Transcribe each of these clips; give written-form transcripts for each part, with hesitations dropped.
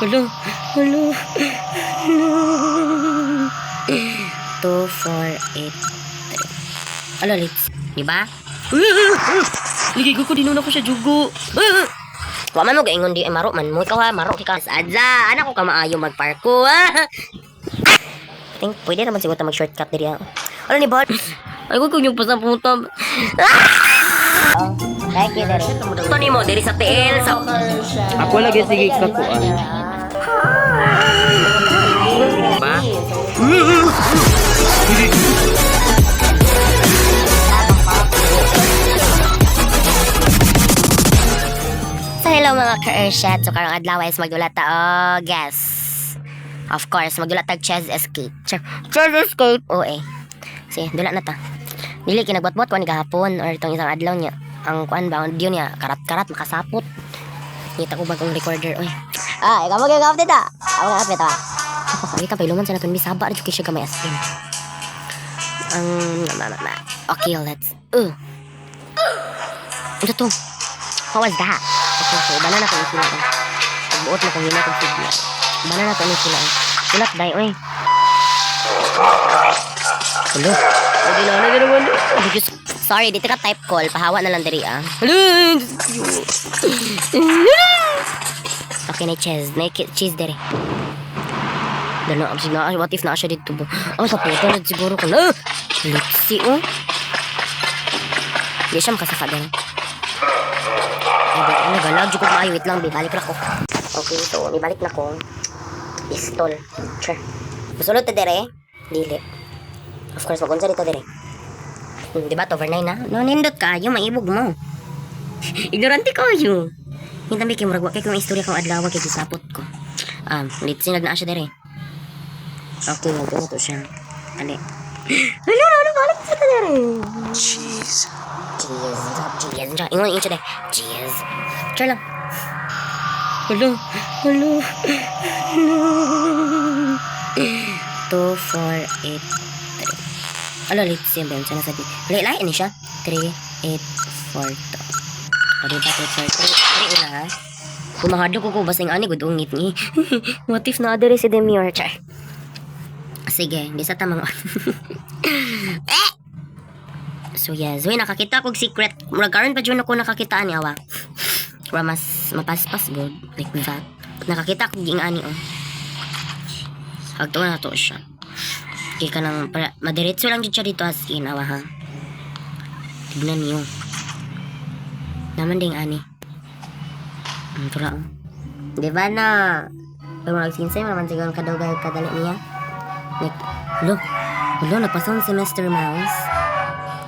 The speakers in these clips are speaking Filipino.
Hello. Hello. Hello. 2, 4, 8, 3. Alo, let's. Diba? Ligay ko din na ko siya jugo. Wa man mo gaingon di ay maro man mo. Ikaw ha, maro kika. Adza, anak ko ka maayo magparko ha. Think, pwede naman siguro mag-shortcut diri ha. Ano ni Bot? Ay, ko yung pasaputam. Thank you, Dari. Ito ni mo, diri sa TL. Sa... Ako lagi sige kakuan. Ba? So, hello mga ka-Earthshat. So, karong adlaw is magdulat ta guess. Of course, magdulat tag chess escape. Chess escape. Oo eh. Sige, dulat na ta. Dili kinagbot-bot ko ni gahapon or itong isang adlaw niya. Ang kuan ba, diyo niya, karat-karat, makasapot. Kita ko bagong recorder, oy. Ah, ikaw mag-i-update ta. Ako mag-update ta. Kita pa iluman sa natin, bisaba, rin siya kamay askin. Okay, let's, ano to? What was that? Okay, so, iba na natin yung sila. Pagbuot na kung yun natin sigla. Iba na natin yung sila. Sulat, day, oy. Hello? Hindi na naman. Sorry, dito ka type call. Pahawa na lang dari ah. Okay, na cheese. Na cheese dari. Dano, what if na siya dito ba? Oh, sa puto na siguro ko na. Lipsi, oh. Hindi siya makasaka din. Ay, nagalag. Diyos ko maayo. Wait lang, bibalik na ko. Okay, so, bibalik na ko. Pistol. Sure. Masulot na dari. Dili. Of course, magunsa dito dire. Diba, over 9 na? No, nindot ka, yung maibog mo. Ignorante ko yung. Hintambi kayo, muragwa kayo kung istorya kong adlaw, kayo gisapot ko. Litsinag na siya dire. Okay, magano to siya. Ali. Ano, balik sa ka dire. Cheese. Ingon, siya dire. Cheese. Try lang. Hello. 2, 4, 8, alo, let's see ba yung sinasabi. Lain ni siya. 3, 8, 4, 2. O, diba? 3, 3 una, ha? Kumahadlo ko basing ani, gudungit ni. What if na adere si Demure, char? Sige, hindi sa tamang... So, yes. So, nakakita kong secret. Muragaran pa dyan ako nakakita ni Awa. Para mas mapaspas, good. Like that. Nakakita kong ging ani, oh. Hagto na to siya. Kaya ka nang, madiretso lang dyan siya dito as in, awa ha. Tignan niyo. Naman ding ani. Ito lang. Diba na? Pag mga nagsinsay, naman siguro kadugay kadali niya. Hello, nagpasound si Mr. Mouse.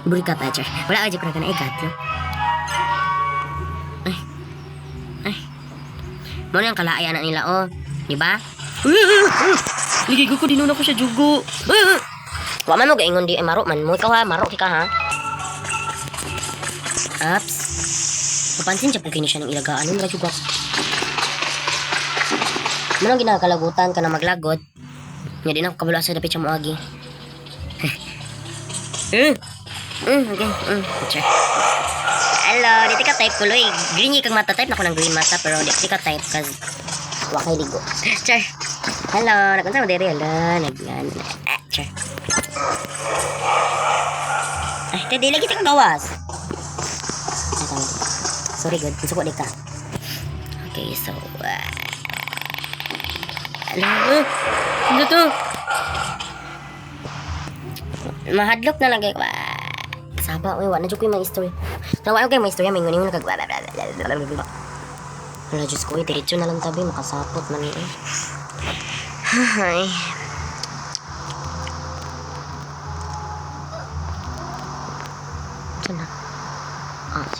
Buri ka pa, wala ka dyan ko na ikat, yo. Ay. Muna yung kalaayan na nila, oh. Diba? Ligay ko din na ko siya jugo. Wa man mo gaingon di ay maro man mo. Ikaw ha, maro kika ha. Ups. Mapansin siya po kini siya ng ilagaan. Ano juga? Manong ginakalagutan ka na maglagot. Nya din ako kabula sa dapit siya mo agi. Okay. Hello, dito ka type kuloy. Green kang mata type na ko ng green mata pero dito ka type cause wa kay ligo. Char. Hello, nakunsa mo diri ala, nagyan. Char. Ay, tadi lagi kita gawas. Sorry good, suko di ka. Okay, so ano to? Mahadlok na lang kay Saba, oy, wala jud ko yung story. Nawa ko yung story, may nguning nagag. Wala Diyos ko, diretso na lang tabi, makasapot man eh. Ay. Saan na?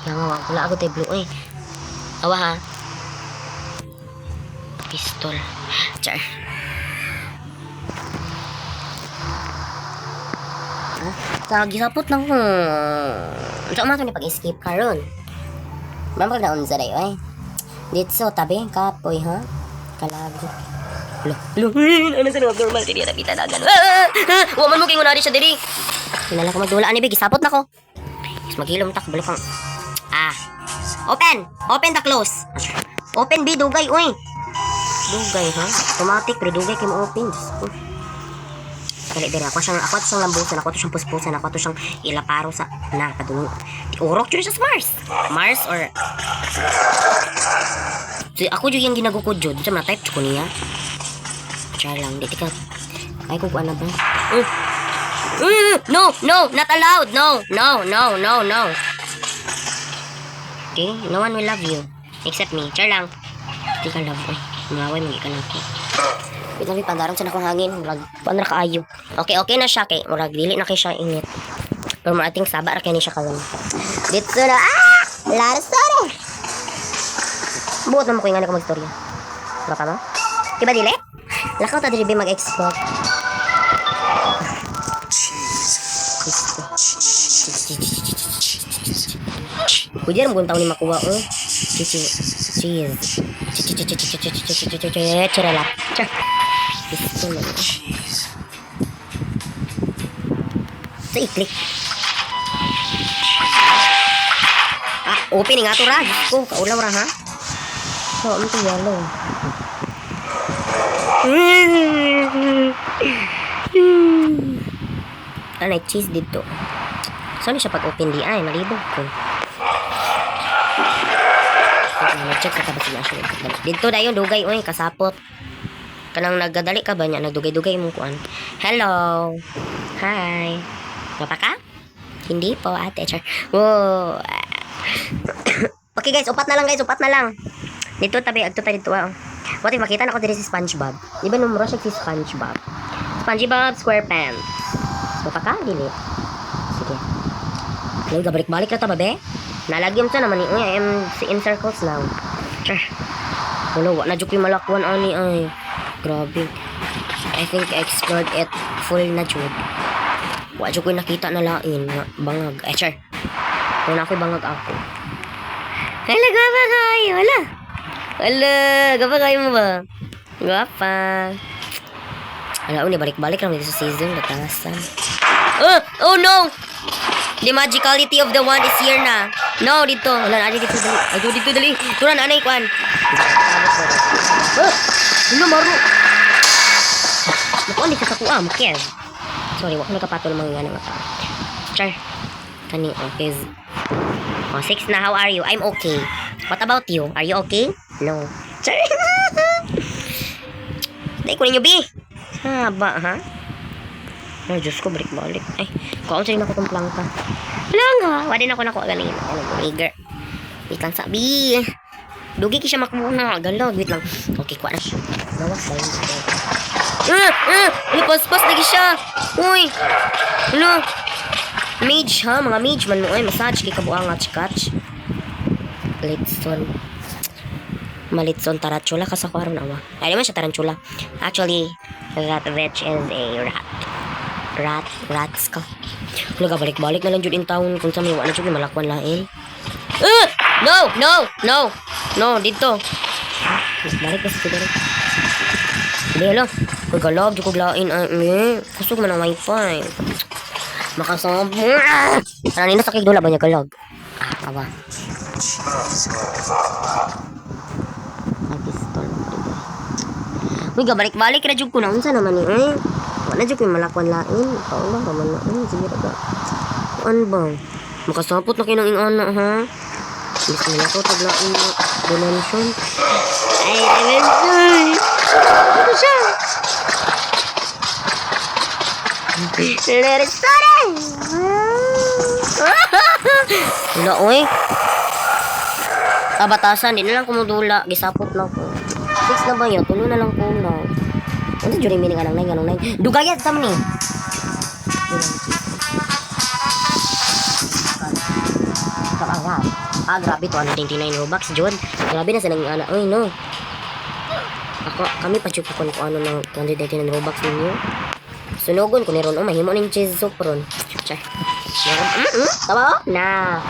Siya nga, wala ako tayo blue eh. Awa ha. Pistol. Char. Gisapot lang ko. Saan man ito ni pag-escape ka ron? Mamag na unsa dayo eh. Dito tabi, kapoy ha? Kalago. Lo, ano sa mga normal diri na pita dagan. Waman mo kingon na siya diri. Hinala ko magdulaan ni Big, gisapot na ko. Maghilom tak bulok kang. Open the close. Open B dugay, uy. Dugay, ha? Automatic, pero dugay kayo ma-open. Kali, dire, ako siyang lambusan, ako to siyang puspusan, ako to siyang ilaparo sa, na, padung. Urok yun siya sa Mars. Mars or, so, ako yung ginagukod yun. Diyan, na-type ko niya. Char lang, di ka. Ay, kukuha na ba? No, not allowed. No. Okay, no one will love you. Except me. Char lang. Di ka love ko. Maway, magi ka lang ko. Wait lang, pandaran sa nakong hangin. Murag, paano na kaayo. Okay na siya kay. Murag, dili na kay siya init. Pero marating saba, ra kay ni siya kawan. Dito na, Lara story! Buot na mo ko yung nga na mag-storya. Baka mo? Diba dili? Lakaw ta dili mag-export. Pwede rin taon ni makuha, oh. Cheese. Charalap. Gusto mo. Sa i-click. Opening nga to ra. Gusto ko, kaulaw ra, ha? So, ito yellow. Ano, cheese dito. Saan siya pag-open di? Ay, malibog ko. Mag-check sa tabas niya siya. Dito na yung dugay. Uy, kasapot. Kanang nagdadali ka ba niya? Nagdugay-dugay mong kuan. Hello. Hi. Mapa ka? Hindi po, ate. Char. Whoa. Okay guys, upat na lang. Dito tabi, agto tayo dito. What if makita na ako dito si SpongeBob? Di ba numero siya si SpongeBob? SpongeBob SquarePants. Mapa ka? Dili. Sige. Ay, gabalik-balik na ta ba, be? Nalagyan sa naman ni I am in circles now. Char. Wala, na joke yung malakwan ani ay. Grabe. I think I explored it full na jud. Wa joke yung nakita na lain nga bangag. Char. Kung ako'y bangag ako. Hala, gapa kayo. Hala, gapa kayo mo ba? Gapa. Hala, ni balik-balik lang dito sa season. Natasan. Oh no! The magicality of the wand is here na. No, dito. Wala, dito dali. Ay, dito dali. Turan, anay, kwan. Ano, maro. Nakuan, di sa kakuha. Mukir. Sorry, wak nagkapatol mga nga ng mata. Char. Kani, okay. 6 na, how are you? I'm okay. What about you? Are you okay? No. Char. Dahil ko ninyo, B. Haba, ha? Ay, Diyos ko, balik-balik. Ay, kuhaan sa'yo na ko itong plangka. Wala nga. Wadin ako nakuha galing. Ano, eager. Wait lang, sabi. Dugi ki siya makuha. Galag, wait lang. Okay, kuha na siya. Nawas sa'yo. Pas-pas lagi siya. Uy. Ano? Mage, ha? Mga mage man mo. Ay, massage. Kaya kabuang catch. Litson. Malitson tarantula. Kasako aron awa. Ay, naman siya tarantula. Actually, that witch is a rat. Rats ka. Nagabalik-balik na lang dyan in town. Kung sa may wala dyan, malakwan lain. No, dito. Balik pa sa tigari. Hindi, alo. Kagalag, dyan kaglain. Kusog man ang wifi. Makasama. Ano nila sa kigdula ba niya galag? Awa. Pistol. Uy, gabalik-balik na dyan ko na. Unsa naman eh. Wala dyan ko yung malakwan lain. Ikaw lang, raman lain. Sige, raga. Ano ba? Makasapot na kinang ingana, ha? Miss nila ko, taglain mo. Dimension. Ay, dimension! Ano siya? Let it start! Wala, oy. Batasan, di na lang kumudula. Gisapot lang ko. 6 na ba yun? Tulo na lang ko na. Ano juri mini nga nang nang dugayat sa ni. Grabe to, 129 Robux, John. Grabe na sa nang ana. Uy, no. Kami pa chupo ko ano ng 129 Robux ninyo. Sunogon ko ni ron, mahimo ning cheese soup ron. Char. Tama na.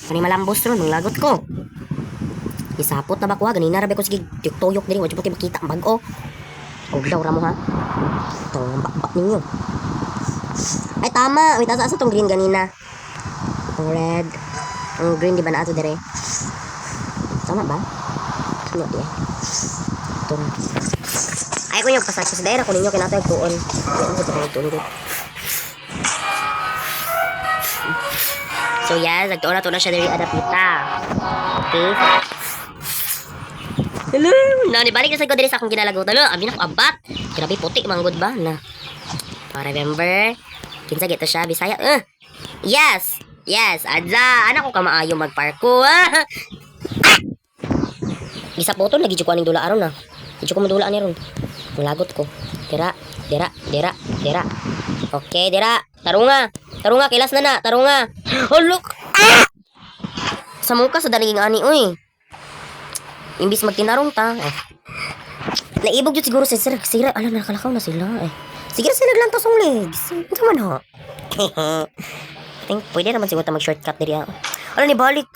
Kani malambos ron, lagot ko. Isapot na ba ko ha? Ganina rabi ko sige tuyok diri, wa jud makita ang bag-o. O, daw ramo ha. Ito, bakbak ninyo. Ay, tama. Wait, asa itong green ganina. Itong red. Ang green, di ba na ato dire? Tama ba? Ano di eh? Ito. putol. Ay ko yung pasag sa daerah ko ninyo kinatay tuon. Ano ko tuon ko. So yes, nagtuon na to na siya diri adapita. Okay. Hello. Na ni balik na sa ko diri sa akong ginalagot. Hello, abi na ko abat. Grabe puti manggod ba na. Remember? Kinsa gito siya Bisaya. Yes. Yes, adza. Anak ko ka maayo magparko. Gisa putol lagi ko aning dula aron na. Di ko madula ni ron. Mulagot ko. Dira. Okay, dira. Tarunga. Kilas na. Tarunga. Oh, look. Sa muka sa daling ani, uy. Imbis magtinarong ta. Naibog yun siguro sa sira. Ala, nakalakaw na sila. Sige sila naglantas ang legs. Ito man ha. Think, pwede naman siguro mag-shortcut diri. Ala, ni balik.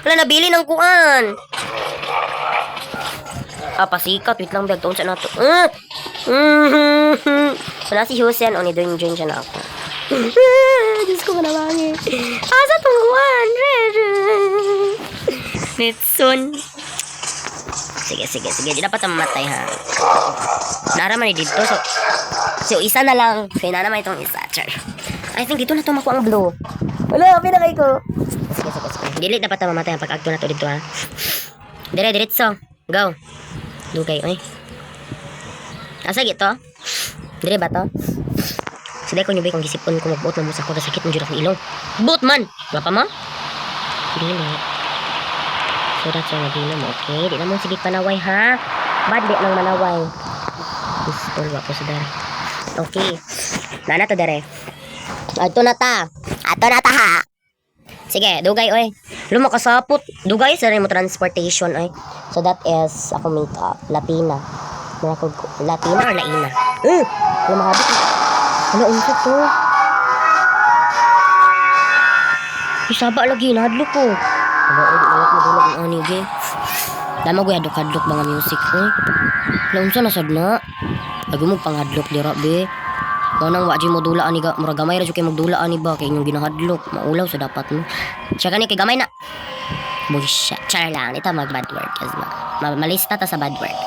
Ala, nabili ng kuan. Pasikat. Wait lang, bag. Taon siya na to. Wala si Hussein. O, ni-join siya na ako. Diyos ko manawangin. Asa tungguan. Netson. Sige. Di dapat mamatay ha. Naraman ni dito. So isa na lang. Kaya na naman itong isa. Char. I think dito na to makuha ang blue. Wala, pinakay ko. Sige. Dili dapat mamatay ang pag-agto na to dito ha. Diretso. Go. Dugay, oy. Asa gito? Dire ba to? Sige ko nyubay kung gisipon ko magbuot na musa ko na sakit mo dyan akong ilong. Buot man! Wapa mo? Dili. So that's why nag-inom, okay? Di naman sige panaway ha. Bad di nang manaway. Pistol, wapo sa dare. Okay. Nana to dare. Ato na ta ha. Sige, dugay oy. Lumakasapot. Dugay sa rin mo transportation oy. So that is ako make up. Latina. Latina or Laina? Lumakabit. Ano unsa to? Isaba lagi nahadlok ko. Ano ulit madulag ang ani ge. Dama ko adlok mga music oy. Unsa na sad na? Lagi mo panghadlok dira be. Kanang wa jud mo dula ani ga murag gamay ra jud kay magdula ani ba kay inyong ginahadlok maulaw sa dapat mo. Siya kani kay gamay na. Bullshit. Char lang ita mag bad word as malista ta sa bad word.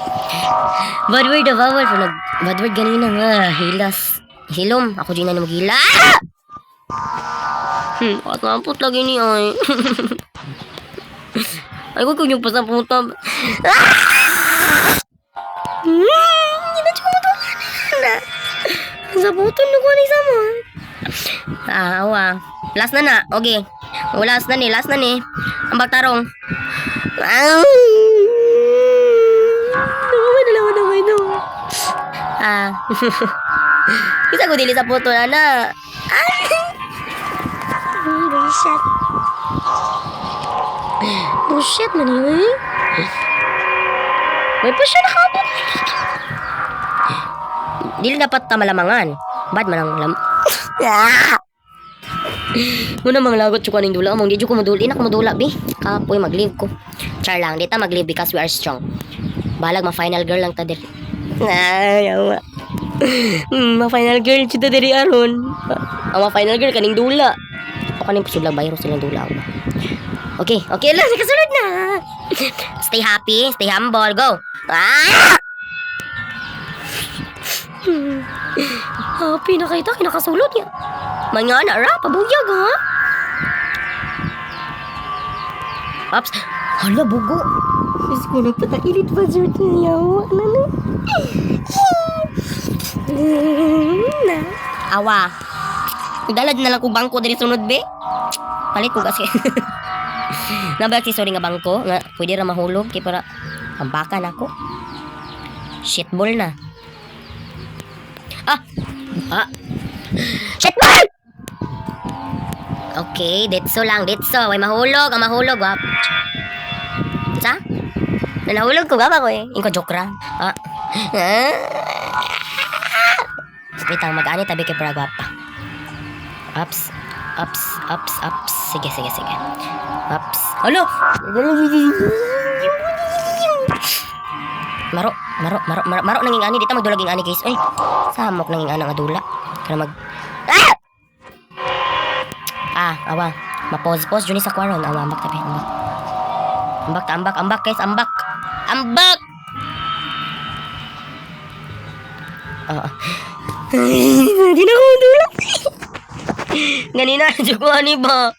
Bad word the bawal for nag bad word ganina nga hilas. Hilom ako din na magila. Pasampot lagi ni ay. Ay ko yung pasampot. Sabuton na ko ni sama. Awa. Last na. Okay. Last na ni. Ambak tarong. Bisa ko dili sa puto na. Bullshit na niyo eh. May pa siya nakabot. Dili dapat tamalamangan. Bad man ang lam. Muna mang lagot ko ning dula, mong di ko moduli na ko modula bi. Kapoy mag-leave ko. Char lang, dita mag-leave because we are strong. Balag ma-final girl lang ta diri. Yawa. Ma-final girl kita diri aron. Ang ma-final girl kaning dula. O kaning posibleng virus silang dula ba. Okay lang, kasunod na. Stay happy, stay humble, go. Happy na kita, kinakasulot niya. Mga na ra, pabuyag ha. Ops, hala bugo. Is ko nagpatailit pa dyan niya. Awa. Dalad na lang ko bangko dari sunod be. Palit ko kasi. Nabag si sorry nga bangko nga pwede ra mahulog kay para ambakan ako. Shitball na. Shitball! Okay, ditso lang, ditso. Way mahulog, ang mahulog. Wap. Sa? Nanahulog ko ba ko eh? Ingko joke ra. Wait lang, mag-ani tabi kay para gwapa. Ups. Sige. Ups. Alo! Maro nanging ani. Dito magdulaging ani guys. Ay, samok nanging ana nga dula. Kana mag... Awa. Ma-pause. Juni sa kwaron. Awa, ambak tabi. Ambak guys. Ambak. Oo. Hindi na ako matulog. Ganina, dyan ko ani ba?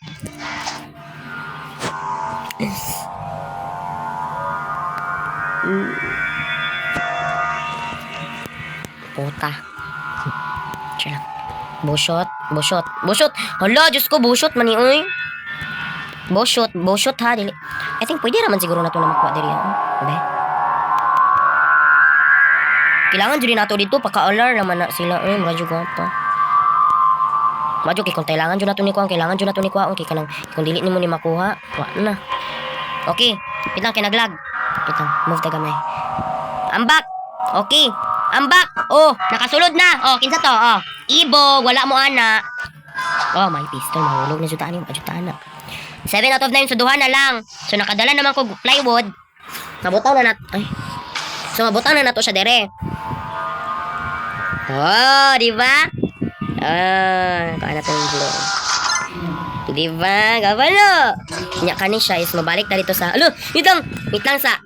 Puta. Siya lang. Bushot. Hala, Diyos ko, bushot man oy. Bushot ha, dili. I think pwede naman siguro na ito na makuha diri. Be. Kailangan dyan na ito dito, paka-alar naman na sila. Radyo ko pa. Radyo, kung kailangan dyan na ito ni Kuang, kailangan dyan na ito ni Kuang. Okay, kung dili ni mo ni makuha, kuha na. Okay, pitang kinaglag. Pitang, move taga may. Ambak! Okay, ambak! Oh, nakasulod na. Oh, kinsa to? Oh, Ibo, wala mo ana. Oh, may pistol, mahulog na jutaan yung ajutaan na. 7 out of 9, suduhan na lang. So, nakadala naman ko plywood. Mabutaw na ay. So, mabutaw na nato siya dere. Oh, di ba? Kaya natin yung blue. Di ba? Kabalo! Nya kanin siya is mabalik na dito sa... Alo! Wait lang sa...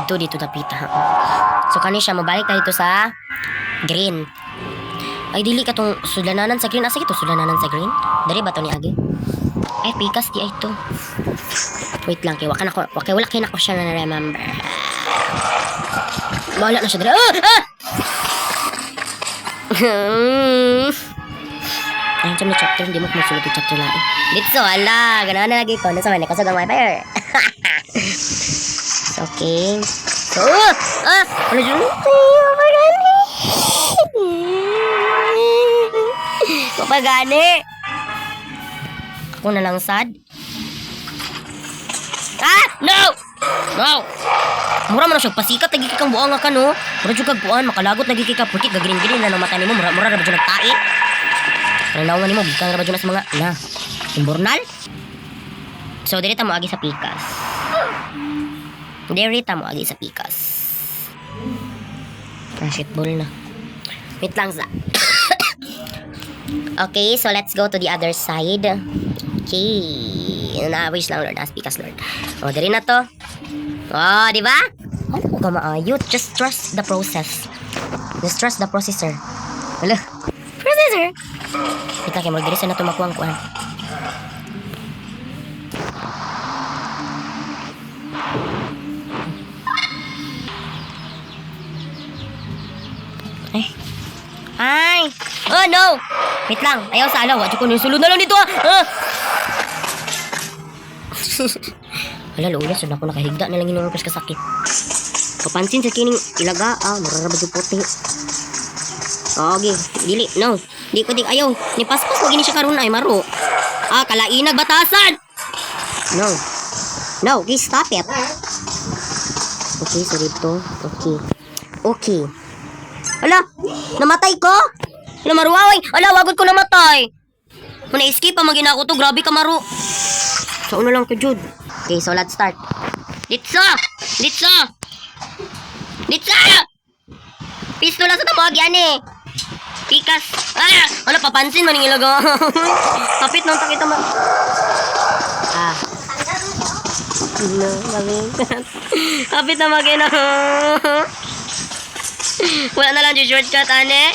Dito napita. So, kanin siya mabalik na dito sa... Green. Ay, dili ka tong sudlananan sa green. Asa ito sudlananan sa green? Dari ba ito ni Agi? Ay, pikas di ay ito. Wait lang, kaya wala kaya ko siya na remember. Wala na siya dari. Ay, dyan na chapter. Hindi mo kumusunod yung chapter lang. Dito, ala. Ganahan na lagi ko. Nasa man, kasag ang wifi. Okay. So, ano dyan? Mapagani. Ako na lang sad. No! Mura mo na siya pasikat. Lagi kang buang nga ka, no? Mura dyan kag buwan. Makalagot lagi ka. Pukit, gagrin-grin na ng mata ni mo. Mura na ba dyan nagtait? Naungan ni mo, bukang na ba dyan sa mga, imburnal? So, dirita mo agi sa pikas. Shitball na. Wait lang sa. Okay, so let's go to the other side. Okay. Na-wish lang, Lord. Pikas, Lord. O, diri na to. O, di ba? Ano ko ka maayo? Just trust the process. Just trust the processor. Hala. Processor? Kita kayo, mag-diri sa na tumakuang-kuan. Ay! Oh, no! Wait lang. Ayaw sa alaw. Adyo ko nung sulod na lang dito, Hala, luulas. Wala ko nakahigda na lang inuungkos kasakit. Papansin sa kining ilaga. Mararabad yung puti. Okay. Dili. No. Di ko. Ayaw. Nipaspas ko gini siya karoon ay maro. Kalainag batasan! No. Okay, stop it. Okay, so dito. Okay. Ala, namatay ko? Ala, maruaway. Ala, wagod ko namatay. Kung na-escape pa, magina ko to. Grabe ka, Maru. So, ano lang ka, Jude. Okay, so let's start. Litsa! Pistola sa tamawag yan eh. Pikas. Ala, papansin man yung ilaga. Kapit nung takita mo. Kapit na magina. Wala na lang yung shortcut, ane.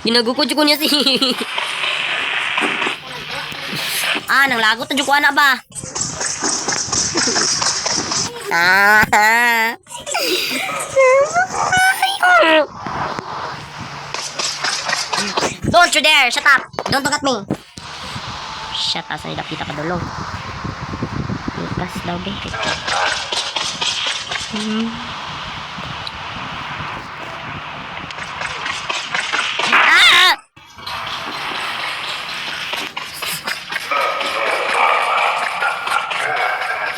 Ginagukod ko niya si... nang lagot na ko anak ba? Don't you dare! Shut up! Don't look at me! Shut up, sa nilapita ka dulong. Lukas daw, be.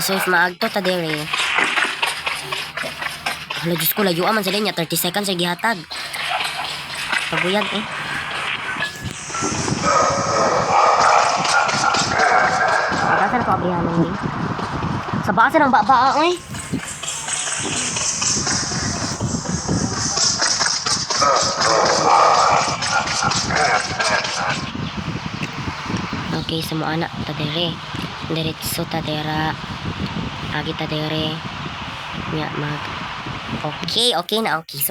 So, if maagto ta dere. Hala, Diyos ko, layo aman sila niya. 30 seconds ay gihatag. Paguyag, Basa na paabrihanan din. Sa basa ng baba, Okay, sa mga anak ta dere. Diretso ta dera. Agi ta dere. Nya mag. Okay, okay na okay. So,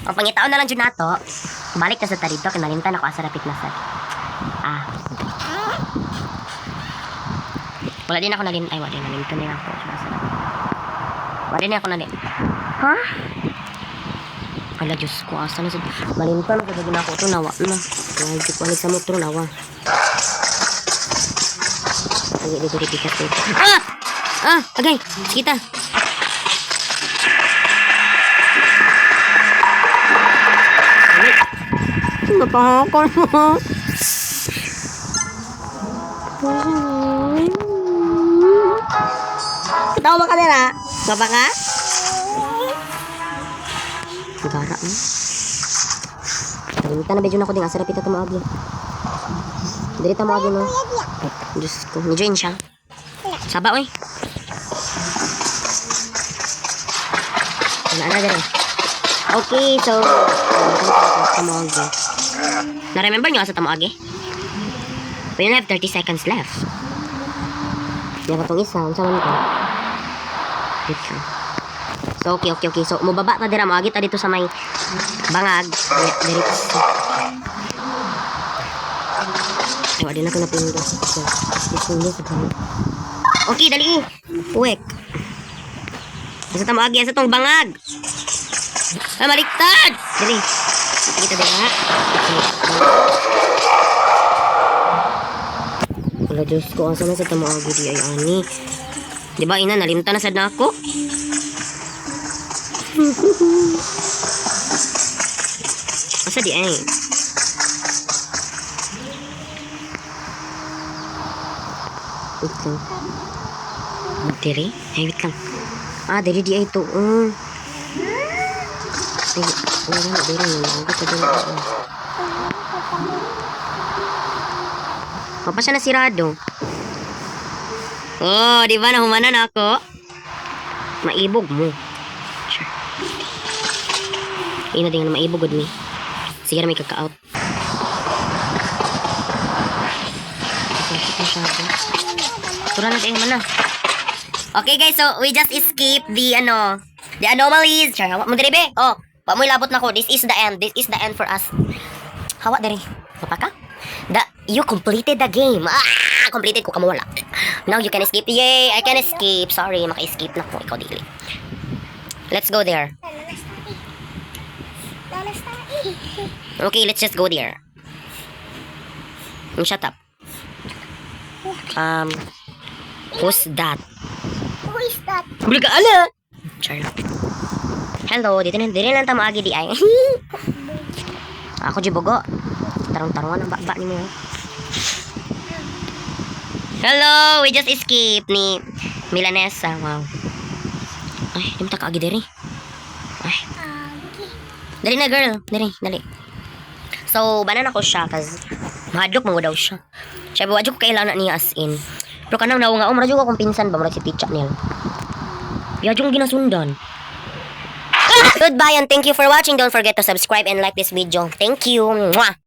ang pangitaon na lang dyan nato. Balik na sa tarito. Kinalimtan ako asa rapit na sad. Wala din ako nalin. Ay, wala din nalimtan na ako. Wala din ako nalin. Ha? Ala, Diyos ko. Asa na sad. Malimtan na kagagin ako. Ito, nawa na. Ay, di ko sa motor, nawa. Ay, dito, pikas dito. Agay. Kita. Napahakon mo. Tawa ba ka nila? Baba ka? Gara mo. Kalimutan na medyo na ako din. Asarap ito tumawag yun. Dili tumawag yun. Diyos ko. Medyo yun siya. Saba, oy. Wala na dyan. Okay, so tumawag yun. Na-remember nyo sa tumawag eh? We only have 30 seconds left. Yan ka itong isa. Ang saman ko. Dito. So, okay. So, mababa na dira. Maagit na dito sa may bangag. Dito. Ay, wala din ako napindo. So, okay, dali. Uwek. Sa tamag yan sa tong bangag. Maliktad! Dali. Kita dira. Wala, Diyos ko. Asa na sa tamag di ay ani. Diba, ina, nalimta na sad na ako. Asa di ay? Wait lang. Diri? Ay, wait lang. Diri di ay ito. Ay, wala na, diri na. Huwag ka diri. Pa siya nasirado. Oh, di ba nahumanan ako? Maibog mo. Sure. Ina din na maibog gud mi. Sige na may kaka-out. Tura na din man na. Okay guys, so we just escape the the anomalies. Sure, hawa mo diri be. Oh, pa mo ilabot na ko. This is the end. This is the end for us. Hawa diri. Mapa ka? You completed the game. Completed ko kamo wala. Now you can escape. Yay, I can escape. Sorry, maka-escape na ko. Ikaw dili. Let's go there. Okay, let's just go there. Shut up. Who's that? Who is that? Buli ka, ala! Charlotte. Hello, dito lang tamaagi di ay. Ako jibogo. Tarong-tarongan ang baba ni mo. Hello, we just escaped ni Milanesa. Wow. Ay, di mo takaagi diri. Ay. Dali na girl. Dali. So, banan ako siya kasi mahadlok mo daw siya. Siya, wadyo ko kailangan niya as in. Pero kanang nawa nga, maradyo ko kung pinsan ba, marad si teacher niya. Yadyong ginasundan. Goodbye and thank you for watching. Don't forget to subscribe and like this video. Thank you. Mwah!